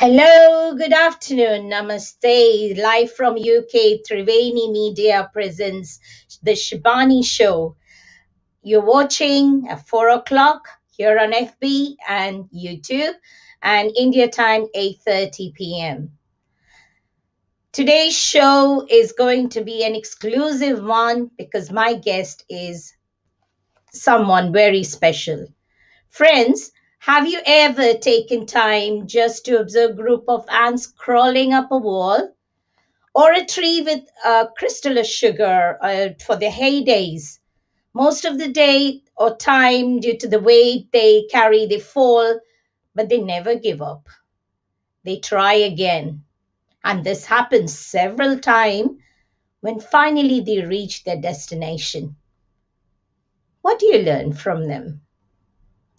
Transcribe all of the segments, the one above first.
Hello, good afternoon, namaste. Live from UK, Triveni Media presents the Shibani Show. You're watching at 4 o'clock here on FB and YouTube, and India time 8:30 p.m. Today's show is going to be an exclusive one because my guest is someone very special. Friends, have you ever taken time just to observe a group of ants crawling up a wall? Or a tree with crystal of sugar for their heydays? Most of the day or time, due to the weight they carry, they fall, but they never give up. They try again. And this happens several times when finally they reach their destination. What do you learn from them?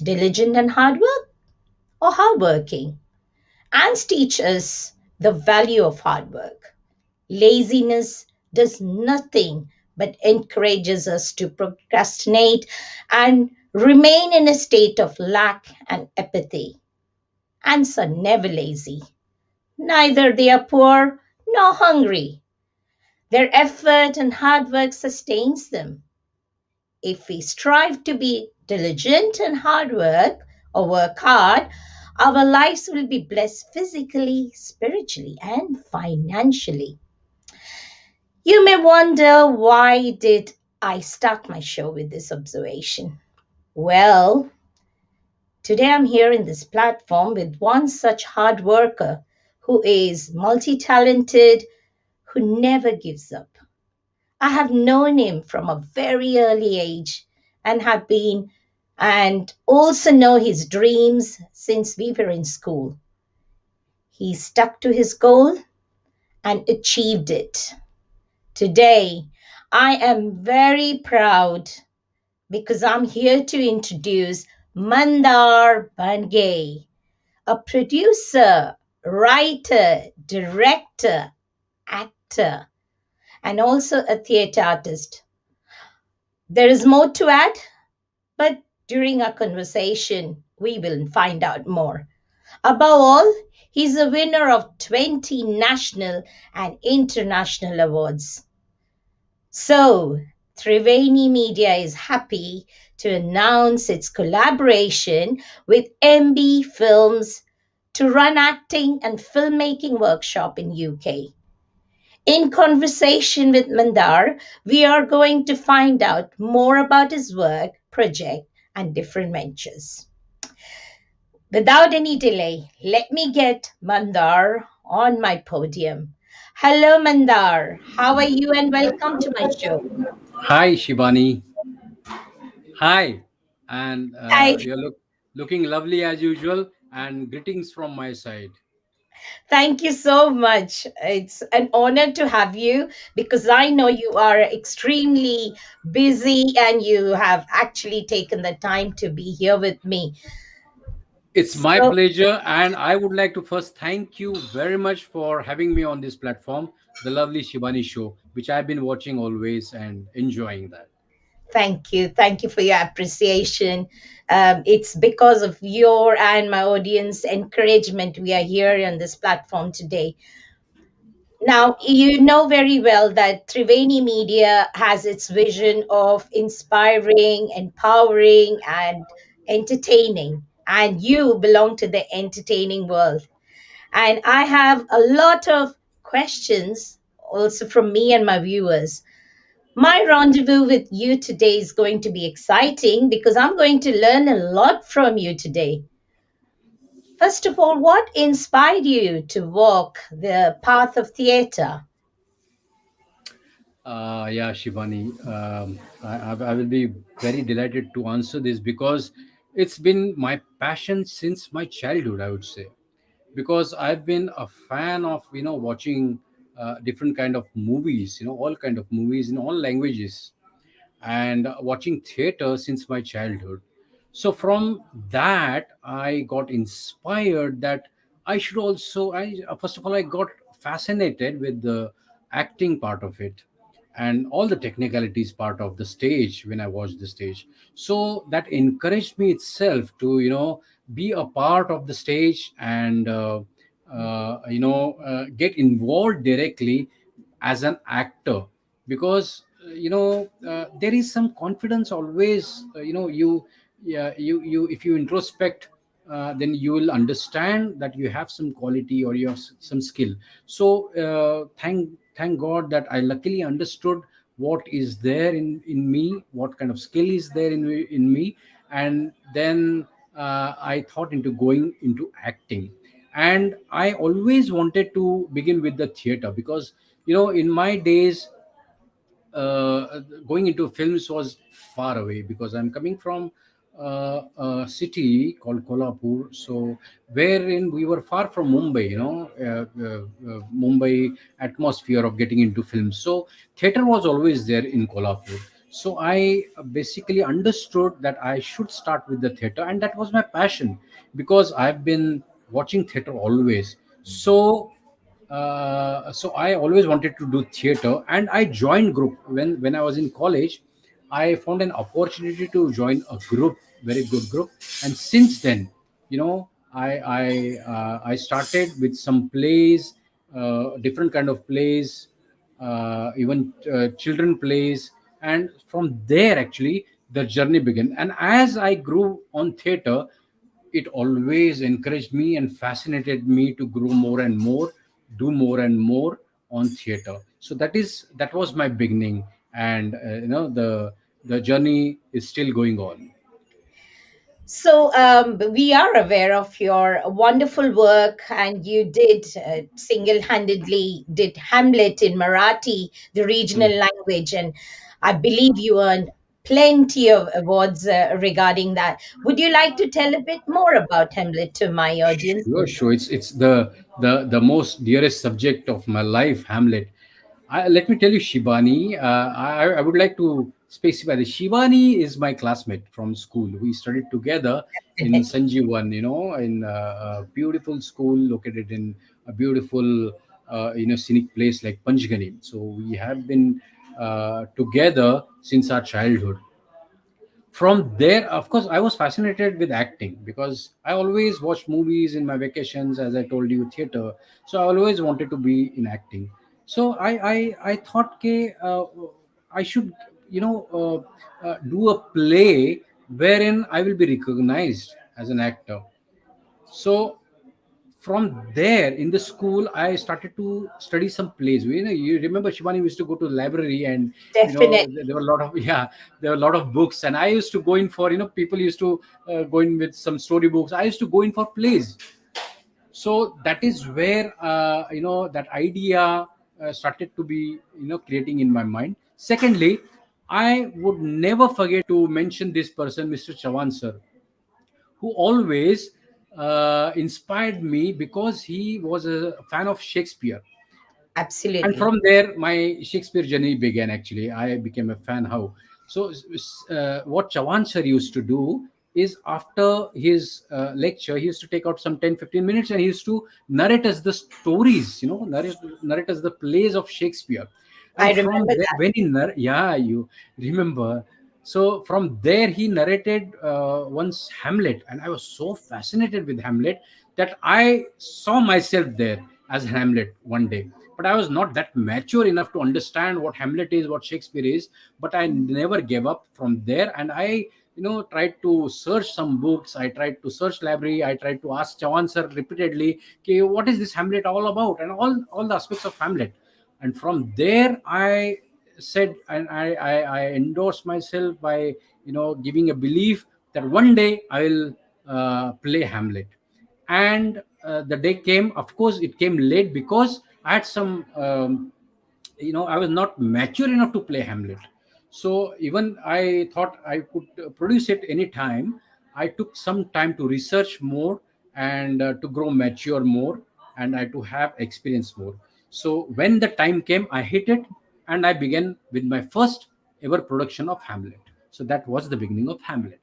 Diligent and hard work or hardworking? Ants teach us the value of hard work. Laziness does nothing but encourages us to procrastinate and remain in a state of lack and apathy. Ants are never lazy. Neither they are poor nor hungry. Their effort and hard work sustains them. If we strive to be diligent and hard work or work hard, our lives will be blessed physically, spiritually, and financially. You may wonder, why did I start my show with this observation? Well, today I'm here in this platform with one such hard worker who is multi talented, who never gives up. I have known him from a very early age and have been and also know his dreams since we were in school. He stuck to his goal and achieved it. Today, I am very proud because I'm here to introduce Mandar Bhanage, a producer, writer, director, actor, and also a theatre artist. There is more to add, but during our conversation, we will find out more. Above all, he's a winner of 20 national and international awards. So, Triveni Media is happy to announce its collaboration with MB Films to run acting and filmmaking workshop in UK. In conversation with Mandar, we are going to find out more about his work, project, and different ventures. Without any delay, let me get Mandar on my podium. Hello, Mandar. How are you? And welcome to my show. Hi, Shibani. Hi, and Hi. looking lovely as usual. And greetings from my side. Thank you so much. It's an honor to have you because I know you are extremely busy and you have actually taken the time to be here with me. It's my So, pleasure, and I would like to first thank you very much for having me on this platform, the lovely Shibani Show, which I've been watching always and enjoying that. thank you. Thank you for your appreciation. It's because of your and my audience encouragement we are here on this platform today. Now, you know very well that Triveni Media has its vision of inspiring, empowering, and entertaining. And you belong to the entertaining world. And I have a lot of questions also from me and my viewers. My rendezvous with you today is going to be exciting because I'm going to learn a lot from you today. First of all, what inspired you to walk the path of theater? Yeah, Shivani, I will be very delighted to answer this because it's been my passion since my childhood, I would say. Because I've been a fan of watching different kind of movies, all kind of movies in all languages, and watching theater since my childhood. So from that, I got inspired that I should also. I first of all, I got fascinated with the acting part of it and all the technicalities part of the stage when I watched the stage. So that encouraged me itself to be a part of the stage and get involved directly as an actor, because there is some confidence always. Yeah, you if you introspect, then you will understand that you have some quality or you have some skill. So thank God that I luckily understood what is there in me, what kind of skill is there in me. And then I thought into going into acting. And I always wanted to begin with the theater, because in my days, going into films was far away, because I'm coming from a city called Kolhapur, so wherein we were far from Mumbai, Mumbai atmosphere of getting into films. So theater was always there in Kolhapur. So I basically understood that I should start with the theater, and that was my passion, because I've been watching theater always. So I always wanted to do theater, and I joined group when I was in college. I found an opportunity to join a group, very good group. And since then, I started with some plays, different kind of plays, even children plays. And from there, actually, the journey began. And as I grew on theater, it always encouraged me and fascinated me to grow more and more, do more and more on theater. So that was my beginning. And the journey is still going on. So we are aware of your wonderful work, and you did single-handedly did Hamlet in Marathi, the regional Mm. language, and I believe you earned plenty of awards regarding that. Would you like to tell a bit more about Hamlet to my audience? Sure, sure. It's the most dearest subject of my life, Hamlet. Let me tell you, Shibani. I would like to specify that Shibani is my classmate from school. We studied together in Sanjeevan, in a beautiful school located in a beautiful, scenic place like Panchgani. So we have been together since our childhood. From there, of course, I was fascinated with acting, because I always watched movies in my vacations, as I told you, theater. So I always wanted to be in acting. So I thought, okay, I should do a play wherein I will be recognized as an actor. So from there, in the school, I started to study some plays. You remember, Shivani, we used to go to the library, and Definitely. there were a lot of yeah, there were a lot of books. And I used to go in for, people used to go in with some story books. I used to go in for plays. So that is where that idea started to be creating in my mind. Secondly, I would never forget to mention this person, Mr. Chavan sir, who always inspired me, because he was a fan of Shakespeare. And Absolutely. from there, my Shakespeare journey began. Actually, I became a fan. How? So, what Chavan sir used to do is, after his lecture, he used to take out some 10-15 minutes, and he used to narrate us the stories, narrate us the plays of Shakespeare. I And from remember there, that. when yeah, you remember. So from there, he narrated once Hamlet, and I was so fascinated with Hamlet that I saw myself there as Hamlet one day. But I was not that mature enough to understand what Hamlet is, what Shakespeare is. But I never gave up from there, and I tried to search some books. I tried to search library. I tried to ask Chavan sir repeatedly, okay, what is this Hamlet all about, and all the aspects of Hamlet. And from there, I said, and I endorsed myself by giving a belief that one day I will play Hamlet. And the day came. Of course, it came late, because I had some I was not mature enough to play Hamlet. So even I thought I could produce it anytime. I took some time to research more, and to grow mature more, and I to have experience more. So when the time came, I hit it, and I began with my first ever production of Hamlet. So that was the beginning of Hamlet.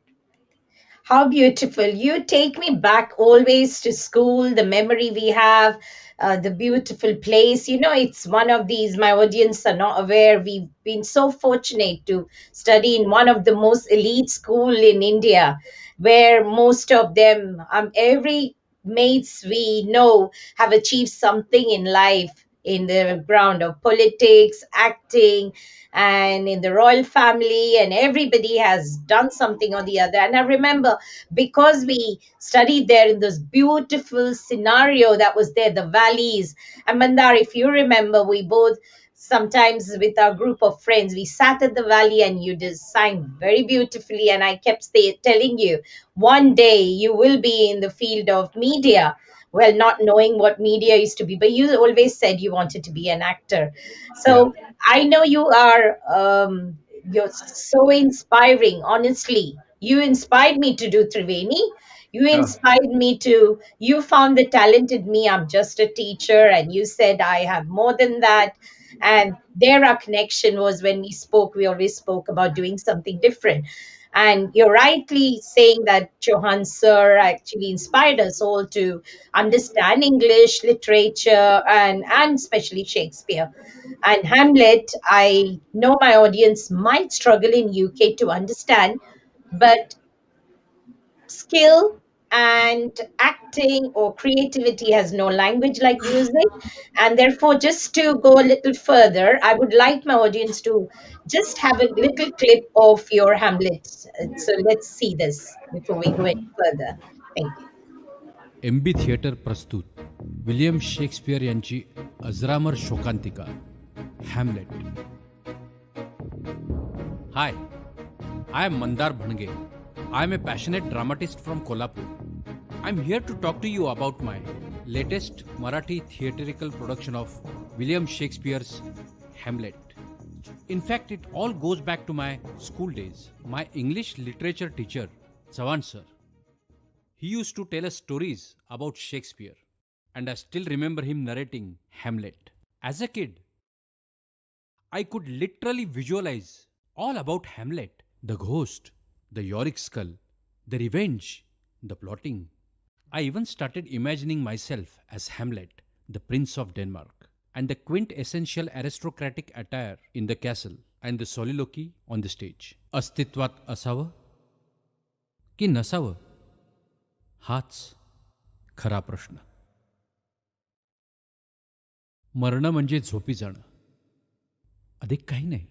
How beautiful. You take me back always to school, the memory we have, the beautiful place. It's one of these, my audience are not aware. We've been so fortunate to study in one of the most elite school in India, where most of them, every mates we know have achieved something in life in the ground of politics, acting, and in the royal family, and everybody has done something or the other. And I remember, because we studied there in this beautiful scenario that was there, the valleys. And Mandar, if you remember, we both sometimes with our group of friends, we sat at the valley and you just sang very beautifully. And I kept telling you, one day you will be in the field of media. Well, not knowing what media used to be, but you always said you wanted to be an actor. Yeah. So I know you are, you're so inspiring, honestly. You inspired me to do Triveni. You Oh, inspired me to, you found the talent in me. I'm just a teacher, and you said I have more than that. And there, our connection was when we spoke, we always spoke about doing something different. And you're rightly saying that Johann Sir actually inspired us all to understand English literature, and especially Shakespeare. And Hamlet, I know my audience might struggle in UK to understand, but skill and acting or creativity has no language like music. And therefore, just to go a little further, I would like my audience to just have a little clip of your Hamlet. So let's see this before we go any further. Thank you. MB theatre प्रस्तुत William Shakespeare यांची अजरामर शोकांतिका Hamlet. Hi, I am Mandar Bhanage. I am a passionate dramatist from Kolhapur. I'm here to talk to you about my latest Marathi theatrical production of William Shakespeare's Hamlet. In fact, it all goes back to my school days. My English literature teacher, Chavan sir, he used to tell us stories about Shakespeare, and I still remember him narrating Hamlet. As a kid, I could literally visualize all about Hamlet, the ghost, the Yorick skull, the revenge, the plotting. I even started imagining myself as Hamlet, the Prince of Denmark, and the quintessential aristocratic attire in the castle and the soliloquy on the stage. अस्तित्वात असावं की नसावं हाच खरा प्रश्न. मरणं म्हणजे झोपी जाणं, अधिक काही नाही.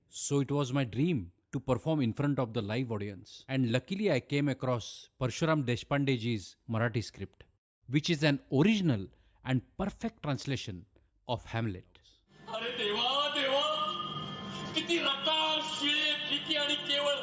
So it was my dream to perform in front of the live audience. And luckily I came across Parshuram Deshpandeji's Marathi script, which is an original and perfect translation of Hamlet. अरे देवा देवा किती रटाळ शिळे फिकी आणि केवळ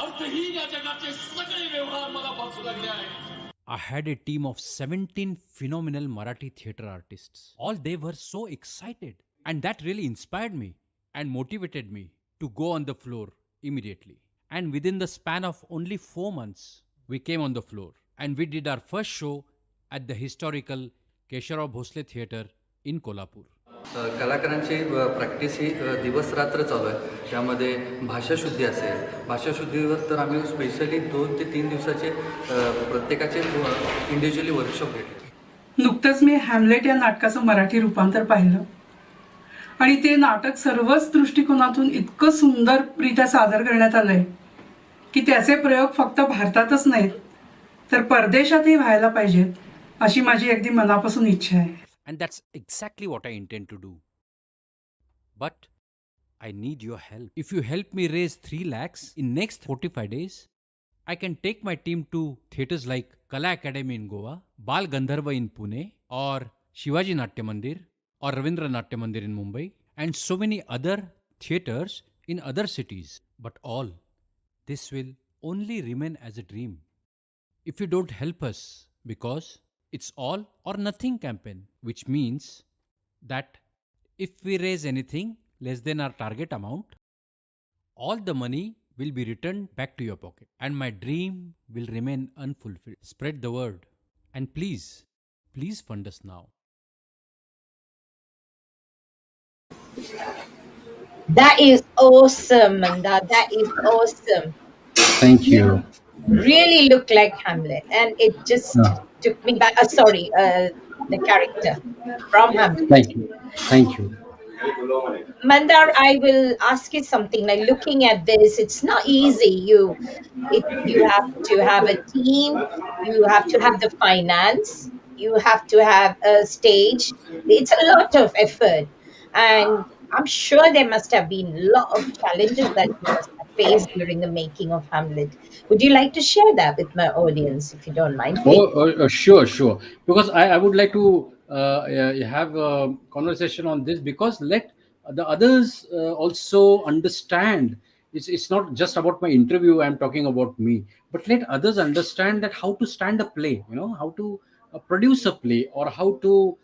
अर्थहीन या जगाचे सगळे व्यवहार मला भासू लागले आहेत. I had a team of 17 phenomenal Marathi theatre artists. All they were so excited, and that really inspired me and motivated me to go on the floor immediately. And within the span of only 4 months, we came on the floor and we did our first show at the historical Keshav Bhosle Theatre in Kolhapur. कलाकारांची practice ही दिवस रात्र चालू आहे. त्यामध्ये भाषाशुद्धी असेल, भाषाशुद्धीवर तर आम्ही specially 2 ते 3 दिवसाचे प्रत्येकाचे इंडिव्हिज्युअली वर्कशॉप घेतले. नुकतंच मी हॅमलेट या नाटकाचं मराठी रूपांतर पाहिलं आणि ते नाटक सर्वच दृष्टिकोनातून इतकं सुंदररित्या सादर करण्यात आलंय की त्याचे प्रयोग फक्त भारतातच नाहीत तर परदेशातही व्हायला पाहिजेत अशी माझी अगदी मनापासून इच्छा आहे. And that's exactly what I intend to do. But I need your help. If you help me raise 3 lakhs in next 45 days, I can take my team to theatres like Kala Academy in Goa, Bal Gandharva in Pune, or Shivaji Natya Mandir, or Ravindra Natya Mandir in Mumbai, and so many other theatres in other cities. But all this will only remain as a dream if you don't help us, because it's all or nothing campaign, which means that if we raise anything less than our target amount, all the money will be returned back to your pocket and my dream will remain unfulfilled. Spread the word and please fund us now. That is awesome, Manda. That is awesome. Thank you. Really looked like Hamlet, and it just Ah, took me back. Sorry, the character from Hamlet. thank you. Thank you. Mandar, I will ask you something. Like looking at this, it's not easy. You have to have a team. You have to have the finance. You have to have a stage. It's a lot of effort, and I'm sure there must have been a lot of challenges that you must have faced during the making of Hamlet. Would you like to share that with my audience, if you don't mind, please? Sure, sure. Because I would like to have a conversation on this, because let the others also understand. It's not just about my interview. I'm talking about me, but let others understand that how to stand a play. How to produce a play, or how to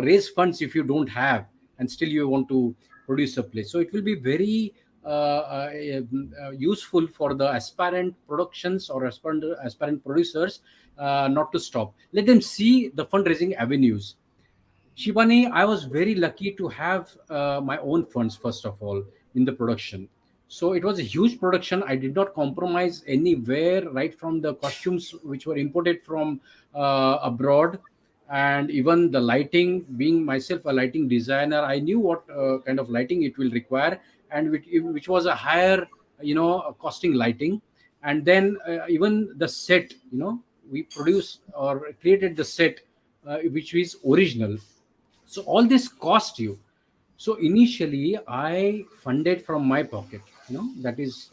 raise funds if you don't have, and still you want to produce a play. So it will be very useful for the aspirant productions or aspirant producers, not to stop. Let them see the fundraising avenues. Shibani, I was very lucky to have my own funds, first of all, in the production. So it was a huge production. I did not compromise anywhere, right from the costumes which were imported from abroad, and even the lighting. Being myself a lighting designer, I knew what kind of lighting it will require, and which was a higher, costing lighting. And then even the set, we produced or created the set, which is original. So all this cost you. So initially I funded from my pocket, that is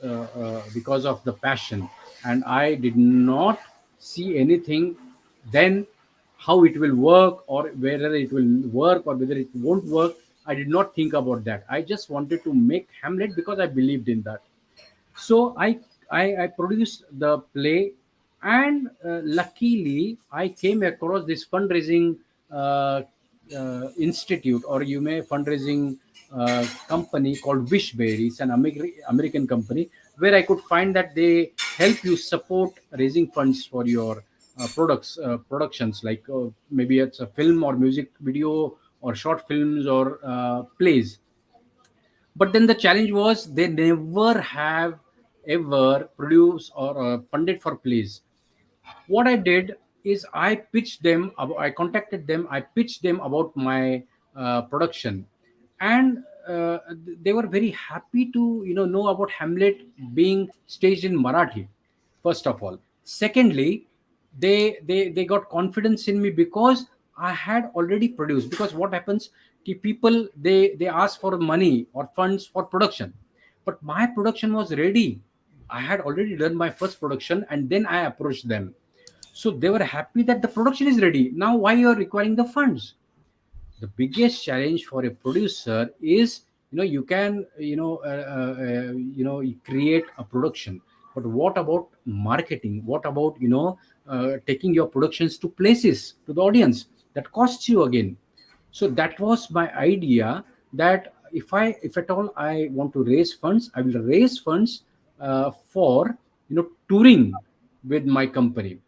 because of the passion, and I did not see anything then how it will work, or whether it will work or whether it won't work. I did not think about that. I just wanted to make Hamlet because I believed in that. So I produced the play, and luckily I came across this fundraising institute, or you may fundraising company called Wishberry. It's an American company, where I could find that they help you support raising funds for your productions, like maybe it's a film or music video or short films or plays. But then the challenge was they never have ever produced or funded for plays. What I did is I contacted them, I pitched them about my production, and they were very happy to know about Hamlet being staged in Marathi, first of all. Secondly, they got confidence in me because I had already produced. Because what happens, people, they ask for money or funds for production, but my production was ready. I had already done my first production, and then I approached them. So they were happy that the production is ready. Now why you are requiring the funds? The biggest challenge for a producer is, you can you create a production, but what about marketing? What about taking your productions to places, to the audience? That costs you again. So that was my idea, that if at all I want to raise funds, I will raise funds for touring with my company.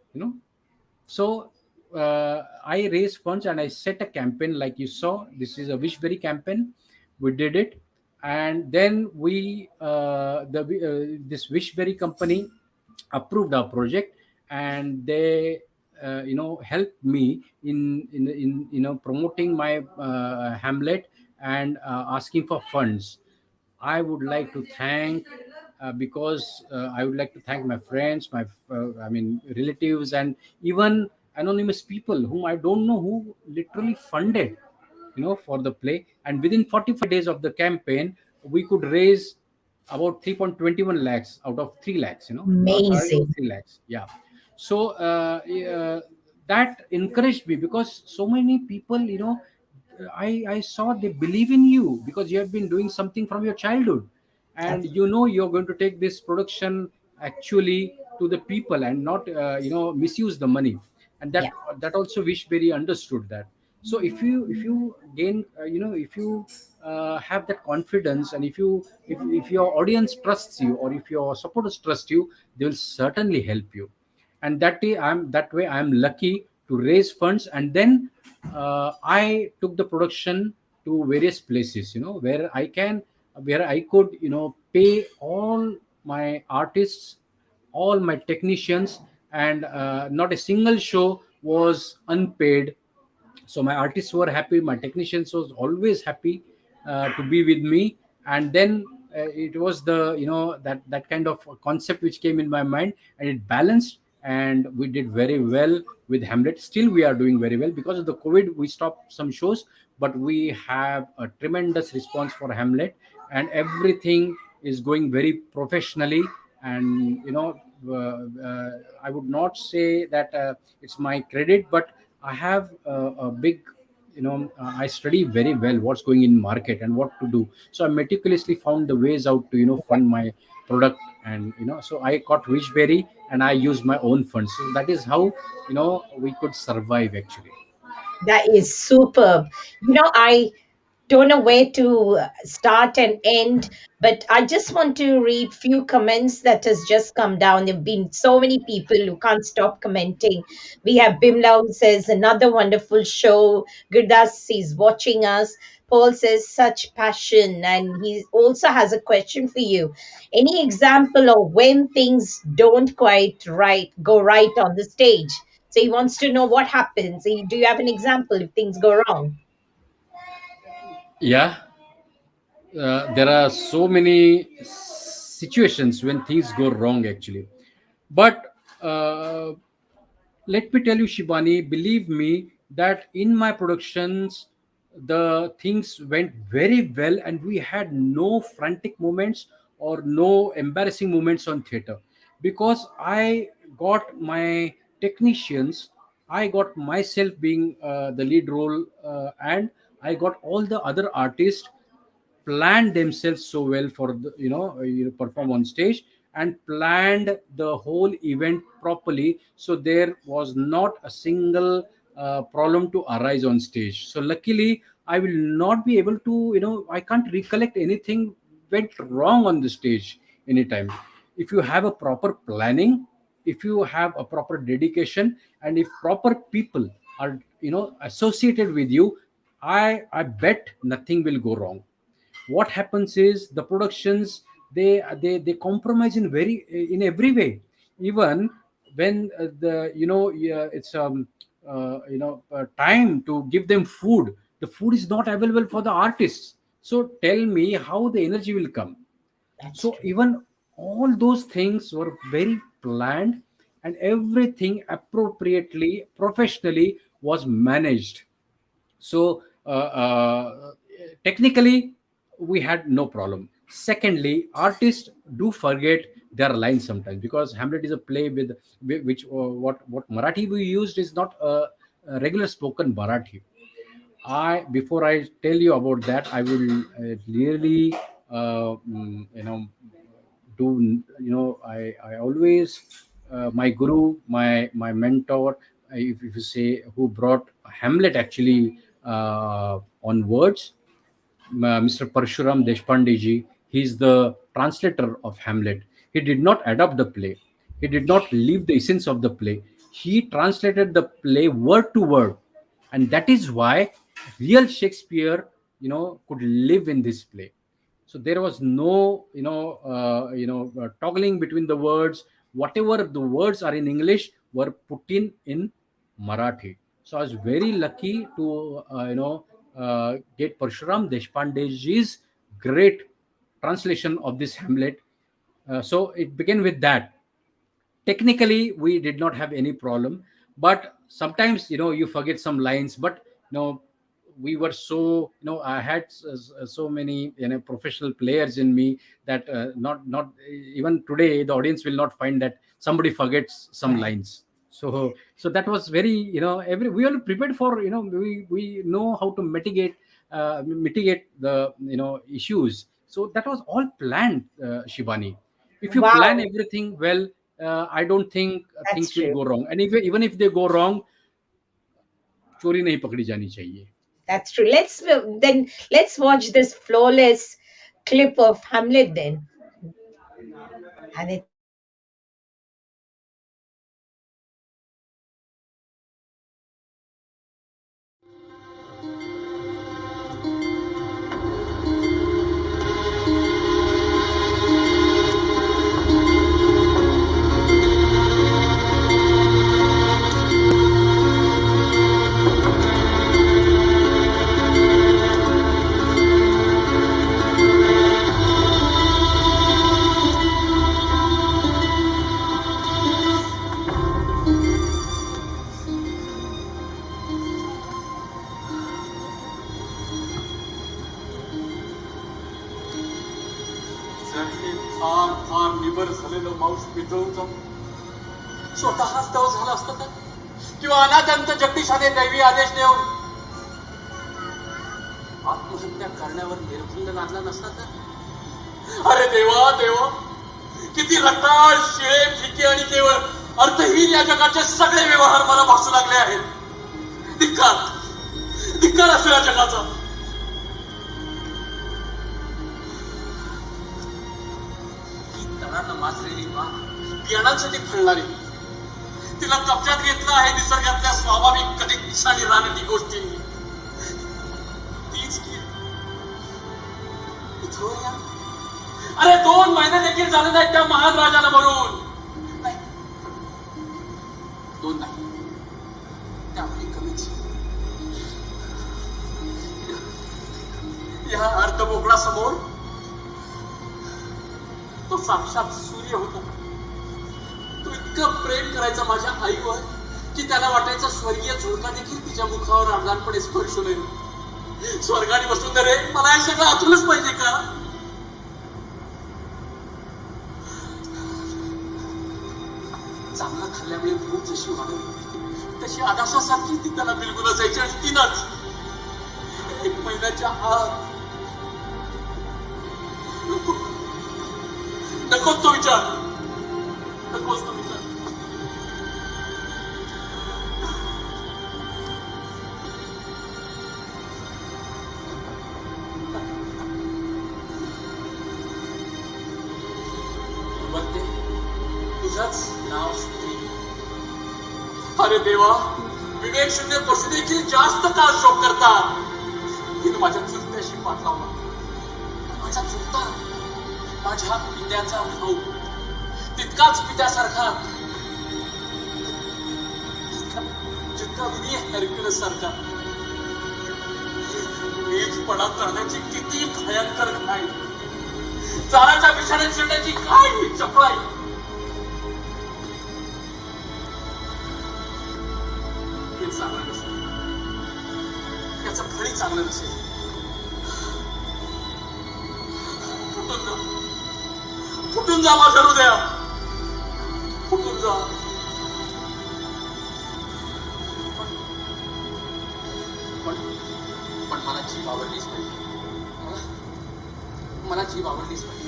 So I raised funds and I set a campaign, like you saw. This is a Wishberry campaign. We did it, and then the this Wishberry company approved our project, and they helped me in promoting my Hamlet, and asking for funds. I would like to thank, because I would like to thank my friends, I mean relatives, and even anonymous people whom I don't know, who literally funded, for the play. And within 45 days of the campaign, we could raise about 3.21 lakhs out of 3 lakhs. Amazing. 3 lakhs. Yeah. So that encouraged me, because so many people, I saw they believe in you, because you have been doing something from your childhood, and That's you're going to take this production actually to the people, and not misuse the money. And yeah. that also Wishberry understood that. So if you gain, if you have that confidence, and if your audience trusts you, or if your supporters trust you, they will certainly help you. And that way I'm lucky to raise funds. And then I took the production to various places, where I could pay all my artists, all my technicians, and not a single show was unpaid. So my artists were happy, my technicians was always happy. to be with me. And then it was the, that kind of concept which came in my mind, and it balanced, and we did very well with Hamlet. Still we are doing very well. Because of the COVID we stopped some shows, but we have a tremendous response for Hamlet, and everything is going very professionally. And I would not say that it's my credit, but I have a big, I study very well what's going in market and what to do. So I meticulously found the ways out to, fund my product. And so I got Wishberry, and I used my own funds. So that is how, we could survive actually. That is superb. I don't know where to start and end, but I just want to read few comments that has just come down. There've been so many people who can't stop commenting. We have Bimla who says another wonderful show. Gurdas is watching us. Paul says such passion, and he also has a question for you. Any example of when things don't quite right go right on the stage? So he wants to know what happens. Do you have an example if things go wrong? Yeah, there are so many situations when things go wrong actually. But let me tell you, Shibani, believe me that in my productions, the things went very well, and we had no frantic moments or no embarrassing moments on theater, because I got my technicians, I got myself being the lead role, and I got all the other artists planned themselves so well for the, perform on stage, and planned the whole event properly, so there was not a single problem to arise on stage. So luckily I will not be able to, I can't recollect anything went wrong on the stage anytime. If you have a proper planning, if you have a proper dedication, and if proper people are, associated with you, I bet nothing will go wrong. What happens is the productions, they compromise in every way. Even when the yeah, it's time to give them food, the food is not available for the artists. So tell me how the energy will come. That's So true. even all those things were very planned, and everything appropriately professionally was managed. So technically we had no problem. Secondly, artists do forget their lines sometimes, because Hamlet is a play with which what Marathi we used is not a regular spoken Marathi. I Before I tell you about that, I will really do, I always, my guru, my mentor, if you say, who brought Hamlet actually on words, Mr. Parshuram Deshpande he's the translator of Hamlet. He did not adapt the play. He did not leave the essence of the play. He translated the play word to word, and that is why real Shakespeare, could live in this play. So there was no, toggling between the words. Whatever the words are in English were put in Marathi. So I was very lucky to, get Parshuram Deshpandeji's great translation of this Hamlet. So it began with that. Technically we did not have any problem, but sometimes, you forget some lines. But we were so, I had so many, professional players in me, that not even today the audience will not find that somebody forgets some Right. lines. So that was very, every we are prepared for, we know how to mitigate the, issues. So that was all planned, Shibani. If you plan Wow, everything well, I don't think that's things will true. go wrong. And even if they go wrong, चोरी नहीं पकड़ी जानी चाहिए. That's true. Let's watch this flawless clip of Hamlet then. And it फार फार निबर झालेलं मांस पितळून जाऊन स्वतःच दव झाला असतं का? किंवा अनाथांत जगदीशाने दैवी आदेश देऊन आत्महत्या करण्यावर निर्बंध लादला नसता तर? अरे देवा देवा, किती रटाळ, शिळे, फिके आणि केवळ अर्थहीन या जगाचे सगळे व्यवहार मला भासू लागले आहेत. धिक्कार, धिक्कार असो या जगाचा. ही तणानं माजलेली बाग, बियाणांसाठी फळणारी, तिला कब्जात घेतलं आहे निसर्गातल्या स्वाभाविक कधीच आणि रानटी गोष्टींनी. तीच की इथं या. अरे 2 महिने देखील झाले नाहीत त्या महान राजाला मरून. नाही, 2 नाही, त्यामुळे कमीच. या अर्धमोकळा समोर तो साक्षात सूर्य होता. तो इतकं प्रेम करायचा माझ्या आईवर की त्याला वाटायचा स्वर्गीय झुळका देखील तिच्या मुखावर अर्धानपणे स्पर्शू नये. स्वर्गाने वसुंधरे, मला हे सगळं आठवलंच पाहिजे का? चांगला खाल्ल्यामुळे भूक जशी वाढवली तशी आदाशासारखी ती त्याला बिलगुल असायची. आणि तिनंच 1 महिन्याच्या आत नकोच तो विचार, नकोच तो विचार. बघते तुझंच नाव स्त्री. अरे देवा, विवेक शून्य पशु देखील जास्त काळ शोक करतात. तिने माझ्या चुलत्याशी पाठ लावला. माझा चुलता माझ्या पित्याचा भाऊ, तितकाच पित्यासारखा, जितका मी हरक्युलस सारखा. नीचपणा करण्याची किती भयंकर घाई, चाराच्या बिछाण्यात शिरण्याची काय ही चपळाई. हे चांगलं नसेल, त्याचं फळी चांगलं नसेल. फुटून जा, फुटून जा माझं हृदय, फुटून जा. पण मला जीभ आवडलीच पाहिजे. मला जीभ आवडलीच पाहिजे.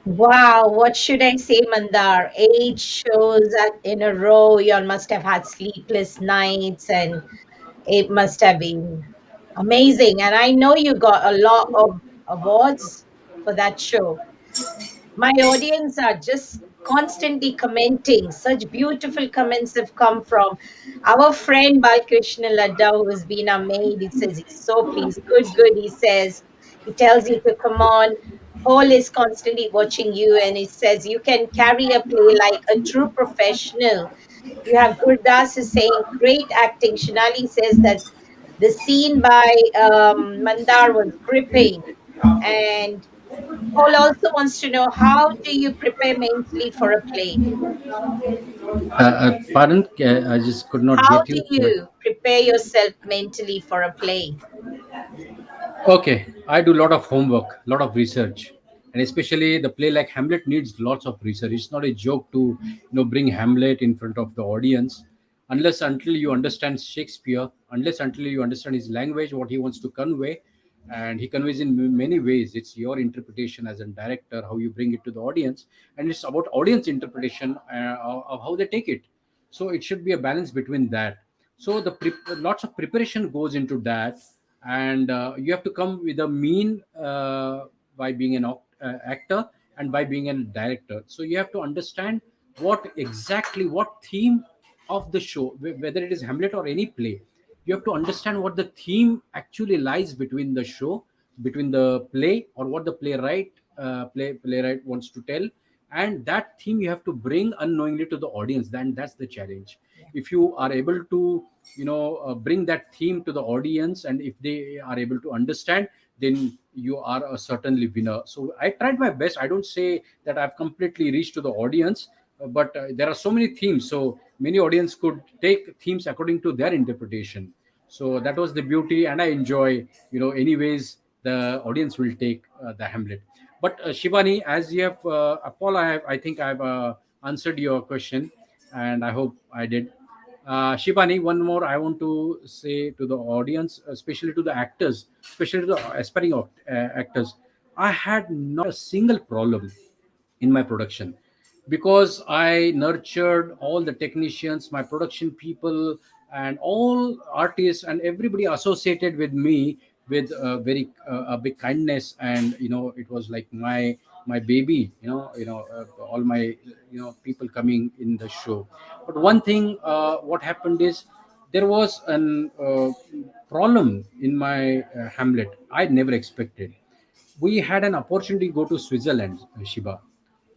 Wow, what should I say, Mandar? 8 shows in a row. You all must have had sleepless nights, and it must have been amazing. And I know you got a lot of awards for that show. My audience are just constantly commenting. Such beautiful comments have come from our friend Balkrishna Ladda, who has been our maid. He says he's so pleased. Good, good, he says. He tells you to come on. Paul is constantly watching you, and he says you can carry a play like a true professional. You have Gurdas is saying great acting. Shinali says that the scene by Mandar was gripping. And Paul also wants to know, how do you prepare mentally for a play? Pardon, I just could not How get do you. But you prepare yourself mentally for a play? okay, I do a lot of homework, a lot of research, and especially the play like Hamlet needs lots of research. It's not a joke to bring Hamlet in front of the audience unless until you understand Shakespeare, unless until you understand his language, what he wants to convey, and he conveys in many ways. It's your interpretation as a director, how you bring it to the audience, and it's about audience interpretation of how they take it. So it should be a balance between that. So lots of preparation goes into that, and you have to come with a mean by being an actor and by being a director. So you have to understand what theme of the show, whether it is Hamlet or any play, you have to understand what the theme actually lies between the show, between the play, or what the playwright wants to tell, and that theme you have to bring unknowingly to the audience. Then that's the challenge. Yeah. If you are able to bring that theme to the audience, and if they are able to understand, then you are a certainly winner. So I tried my best. I don't say that I've completely reached to the audience, but there are so many themes, so many audience could take themes according to their interpretation. So that was the beauty, and I enjoy, anyways the audience will take the Hamlet. But Shibani, as you have Paul, I think I've answered your question, and I hope I did. Shibani, one more I want to say to the audience, especially to the actors, especially to the aspiring actors. I had not a single problem in my production, because I nurtured all the technicians, my production people, and all artists and everybody associated with me with very a big kindness. And it was like my baby, all my people coming in the show. But one thing, what happened is, there was an problem in my Hamlet I never expected. We had an opportunity to go to Switzerland, Shiba,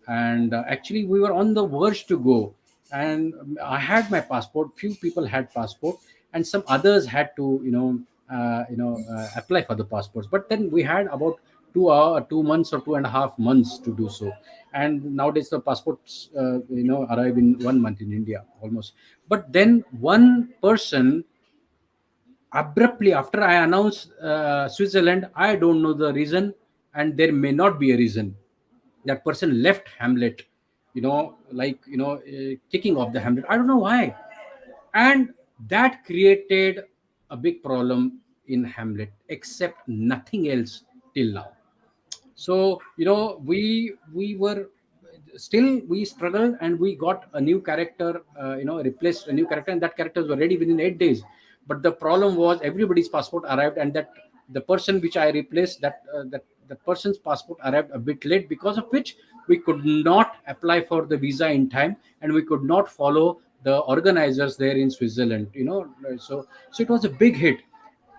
and actually we were on the verge to go. And I had my passport. Few people had passport, and some others had to apply for the passports. But then we had about 2 months or 2.5 months to do so. And nowadays the passports arrive in 1 month in India almost. But then one person abruptly, after I announced Switzerland, I don't know the reason, and there may not be a reason, that person left Hamlet, kicking off the Hamlet. I don't know why. And that created a big problem in Hamlet, except nothing else till now. So we were still, we struggled, and we got a new character, replaced a new character, and that characters were ready within 8 days. But the problem was, everybody's passport arrived, and that the person which I replaced, that person's passport arrived a bit late, because of which we could not apply for the visa in time, and we could not follow the organizers there in Switzerland. So it was a big hit.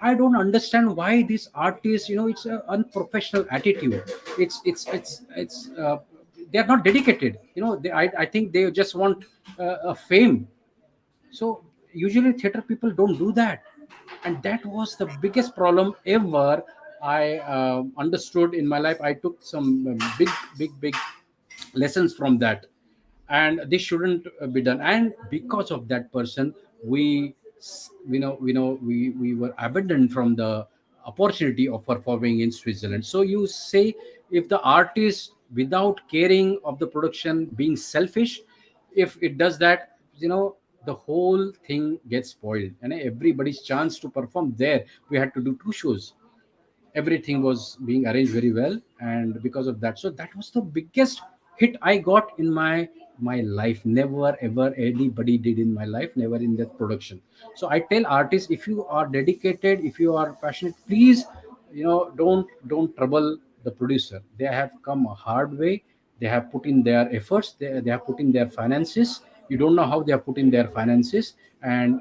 I don't understand why these artists, it's an unprofessional attitude. It's they are not dedicated. I think they just want a fame. So usually theater people don't do that, and that was the biggest problem ever I understood in my life. I took some big lessons from that, and this shouldn't be done. And because of that person, we were abandoned from the opportunity of performing in Switzerland. So you say, if the artist, without caring of the production, being selfish, if it does that, the whole thing gets spoiled, and everybody's chance to perform there. We had to do 2 shows. Everything was being arranged very well, and because of that, so that was the biggest hit I got in my life. Never ever anybody did in my life, never in that production. So I tell artists, if you are dedicated, if you are passionate, please, don't trouble the producer. They have come a hard way. They have put in their efforts. They have put in their finances. You don't know how they have put in their finances, and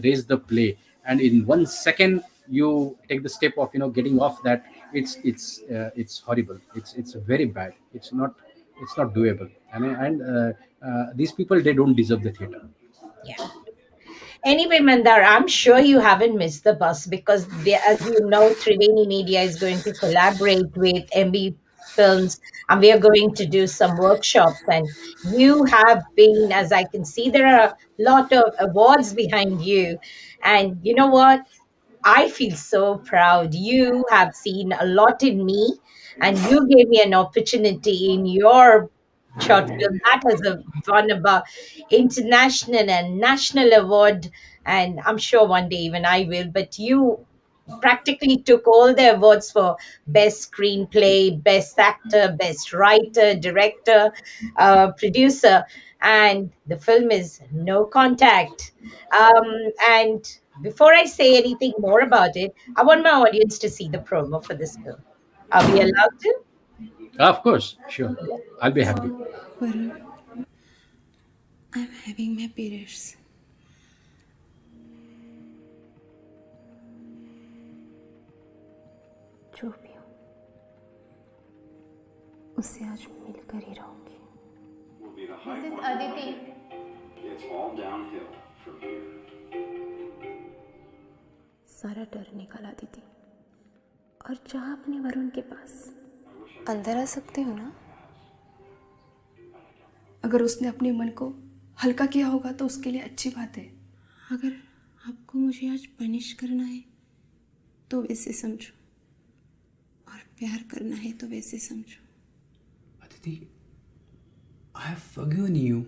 raise the play, and in 1 second you take the step of getting off that. It's horrible. It's very bad. It's not doable. I mean, and these people, they don't deserve the theater. Yeah. Anyway, Mandar, I'm sure you haven't missed the bus, because as you know, Triveni Media is going to collaborate with MB Films, and we are going to do some workshops. And you have been, as I can see, there are a lot of awards behind you. And you know what? I feel so proud. You have seen a lot in me, and you gave me an opportunity in your short film that has won about international and national award. And I'm sure one day even I will. But you practically took all the awards for best screenplay, best actor, best writer, director, producer, and the film is No Contact. And before I say anything more about it, I want my audience to see the promo for this film. Are we allowed to? Of course, sure. I'll be happy. I'm having my periods. जो भी हो उससे आज मिलकर ही रहूंगी. This is Aditi. It's all downhill from here. सारा डर निकाला दीदी और जा अपने वरुण के पास. अंदर आ सकते हो ना? अगर उसने अपने मन को हल्का किया होगा तो उसके लिए अच्छी बात है. अगर आपको मुझे आज पनिश करना है तो वैसे समझो और प्यार करना है तो वैसे समझो. Aditi, I have forgiven you.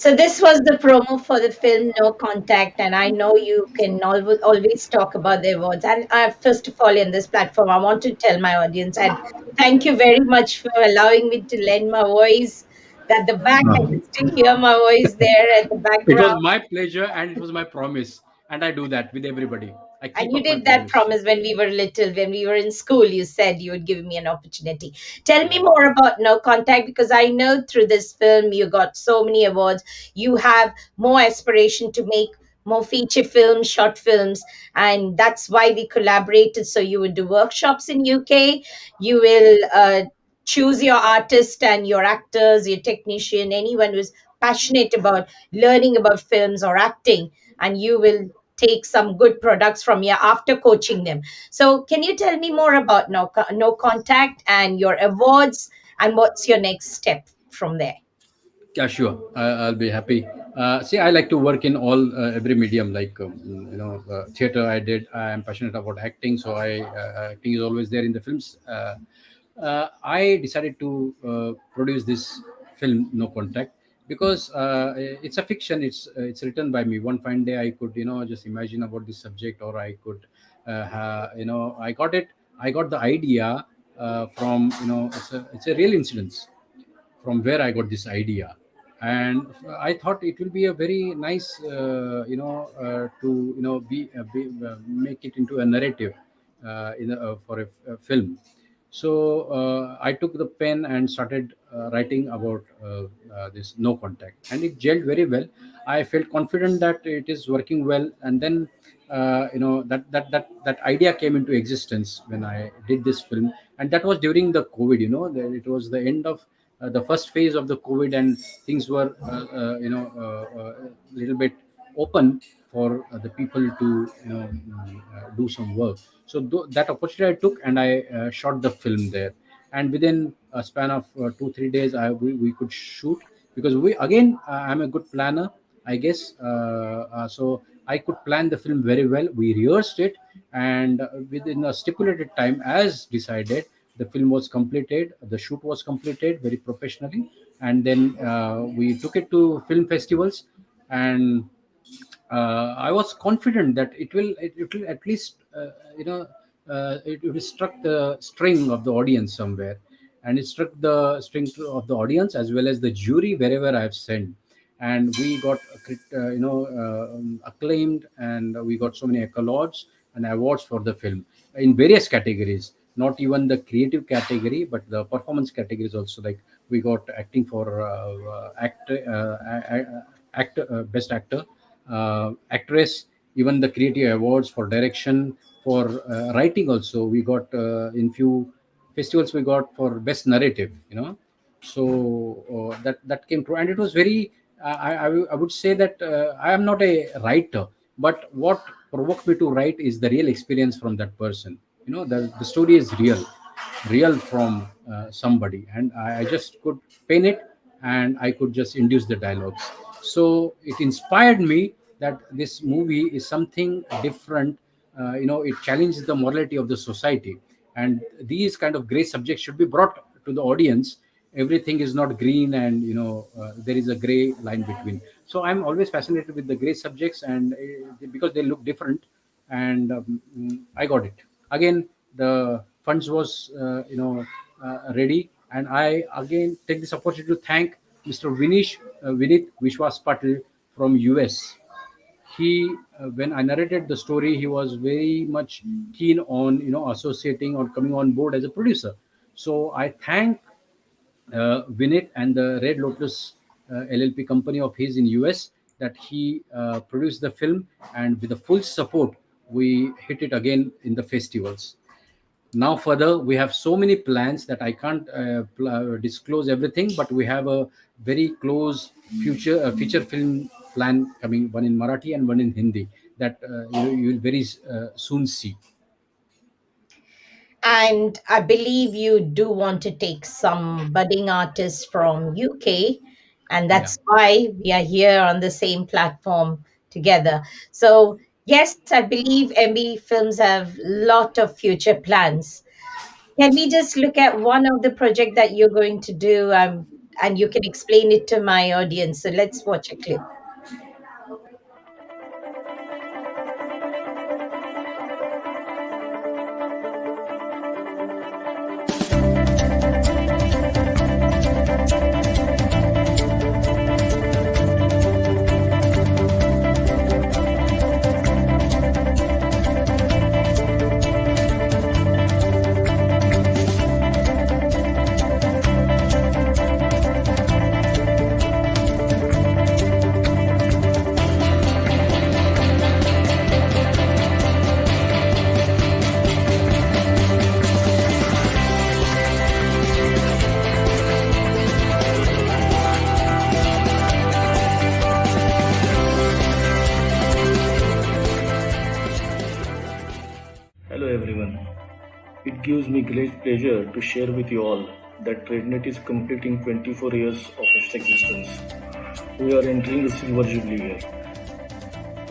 So this was the promo for the film No Contact, and I know you can always talk about the awards. And first of all, in this platform, I want to tell my audience and thank you very much for allowing me to lend my voice. At the back, I can still hear my voice there at the It was background. my pleasure and it was my promise. And I do that with everybody. I And keep you up my did that promise. promise when we were little, when we were in school. You said you would give me an opportunity. Tell me more about No Contact because I know through this film you got so many awards. You have more aspiration to make more feature films, short films, and that's why we collaborated. So you would do workshops in UK. You will choose your artist and your actors, your technician, anyone who's passionate about learning about films or acting, and you will take some good products from you after coaching them. So, can you tell me more about No Contact and your awards and what's your next step from there? Yeah, sure. I'll be happy. See, I like to work in all every medium, like theater. I did. I am passionate about acting, so acting is always there in the films. I decided to produce this film, No Contact, because it's a fiction. It's written by me. One fine day, I could just imagine about this subject, or I could, I got it. I got the idea from it's a real incident from where I got this idea. And I thought it will be a very nice, to make it into a narrative for a film. So I took the pen and started writing about this No Contact, and it gelled very well. I felt confident that it is working well, and then that idea came into existence when I did this film, and that was during the COVID. It was the end of the first phase of the COVID, and things were a little bit open for the people to do some work. So that opportunity I took, and I shot the film there. And within a span of 2-3 days, we could shoot, because we again I'm a good planner, I guess. So I could plan the film very well. We rehearsed it, and within a stipulated time, as decided, the film was completed. The shoot was completed very professionally, and then we took it to film festivals. And I was confident that it will at least it will struck the string of the audience somewhere, and it struck the string of the audience as well as the jury wherever I have sent. And we got acclaimed, and we got so many accolades and awards for the film in various categories, not even the creative category but the performance categories also. Like, we got acting for actor, best actor, actress, even the creative awards for direction, for writing also. We got in few festivals, we got for best narrative. So that came true, and it was very. I would say that I am not a writer, but what provoked me to write is the real experience from that person. The story is real from somebody, and I just could pen it, and I could just induce the dialogues. So it inspired me that this movie is something different, it challenges the morality of the society. And these kind of gray subjects should be brought to the audience. Everything is not green, and there is a gray line between. So I'm always fascinated with the gray subjects, and because they look different. And I got it again. The funds was ready, and I again take this opportunity to thank Mr. Vinit Vishwas Patil from US. He When I narrated the story, he was very much keen on associating or coming on board as a producer. So I thank Vinit and the Red Lotus LLP company of his in US, that he produced the film, and with the full support, we hit it again in the festivals. Now further, we have so many plans that I can't disclose everything, but we have a very close future feature film plan coming, one in Marathi and one in Hindi, that you will very soon see. And I believe you do want to take some budding artists from UK, and Yeah. that's why we are here on the same platform together. So yes, I believe MB Films have lot of future plans. Can we just look at one of the project that you're going to do, and you can explain it to my audience? So let's watch a clip. Hello everyone. It gives me great pleasure to share with you all that TradeNet is completing 24 years of its existence. We are entering the silver jubilee year.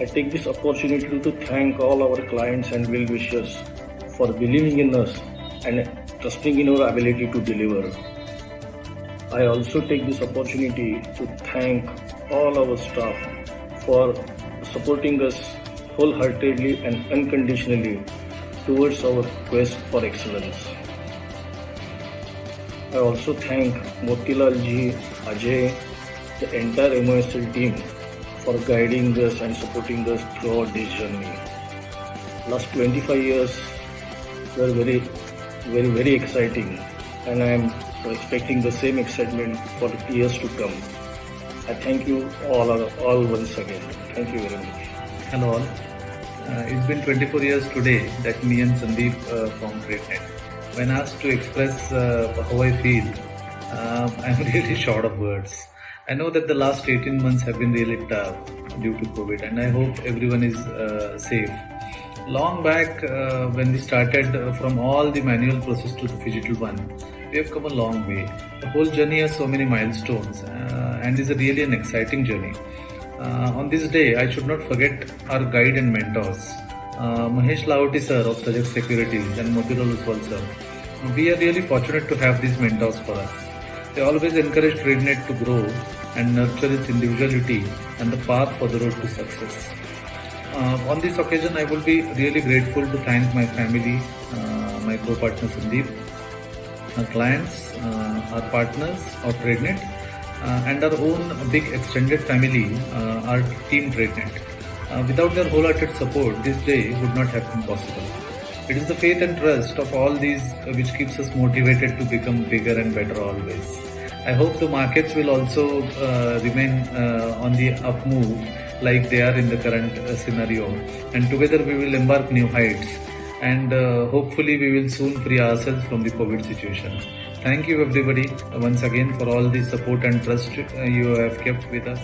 I take this opportunity to thank all our clients and well-wishers for believing in us and trusting in our ability to deliver. I also take this opportunity to thank all our staff for supporting us wholeheartedly and unconditionally towards our quest for excellence. I also thank Motilal ji, Ajay, the entire MOSL team for guiding us and supporting us throughout this journey. Last 25 years were very exciting, and I am expecting the same excitement for years to come. I thank you all once again. Thank you very much. Hello all. It's been 24 years today that me and Sandeep formed TradeNet. When asked to express how I feel, I'm really short of words. I know that the last 18 months have been really tough due to COVID, and I hope everyone is safe. Long back, when we started from all the manual process to the digital one, we have come a long way. The whole journey has so many milestones and is really an exciting journey. On this day, I should not forget our guide and mentors, Mahesh Lavati sir of Sajak Securities and Motilal Oswal sir. We are really fortunate to have these mentors for us. They always encourage TradeNet to grow and nurture its individuality and the path for the road to success. On this occasion, I will be really grateful to thank my family, my co-partner Sandeep, our clients, our partners of TradeNet, and our own big extended family, our team TradeNet. Without their wholehearted support, this day would not have been possible. It is the faith and trust of all these which keeps us motivated to become bigger and better always. I hope the markets will also remain on the up move like they are in the current scenario, and together we will embark new heights, and hopefully we will soon free ourselves from the COVID situation. Thank you everybody once again for all the support and trust you have kept with us.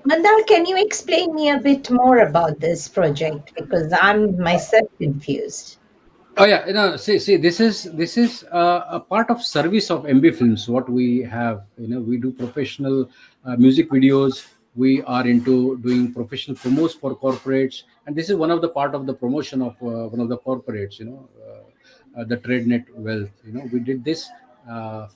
Mandar, can you explain me a bit more about this project? Because I'm myself confused. Oh yeah, see, this is a part of service of MB Films. What we have, we do professional music videos. We are into doing professional promos for corporates, and this is one of the part of the promotion of one of the corporates. The TradeNet Wealth. We did this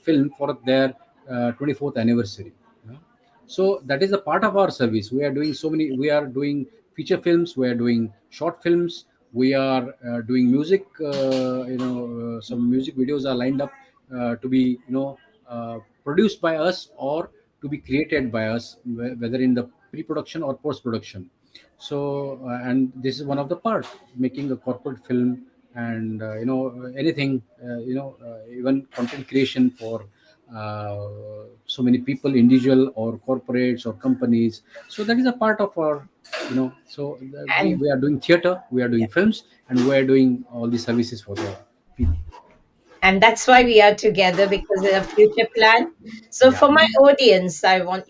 film for their 24th anniversary. You know? So that is a part of our service. We are doing so many. We are doing feature films. We are doing short films. We are doing music. Some music videos are lined up to be produced by us or to be created by us, whether in the pre-production or post-production. So and this is one of the part, making a corporate film, and anything, even content creation for so many people, individual or corporates or companies. So that is a part of our, And we are doing theater, we are doing films, and we are doing all the services for the people. that's why we are together, because of a future plan. So Yeah. for my audience, I want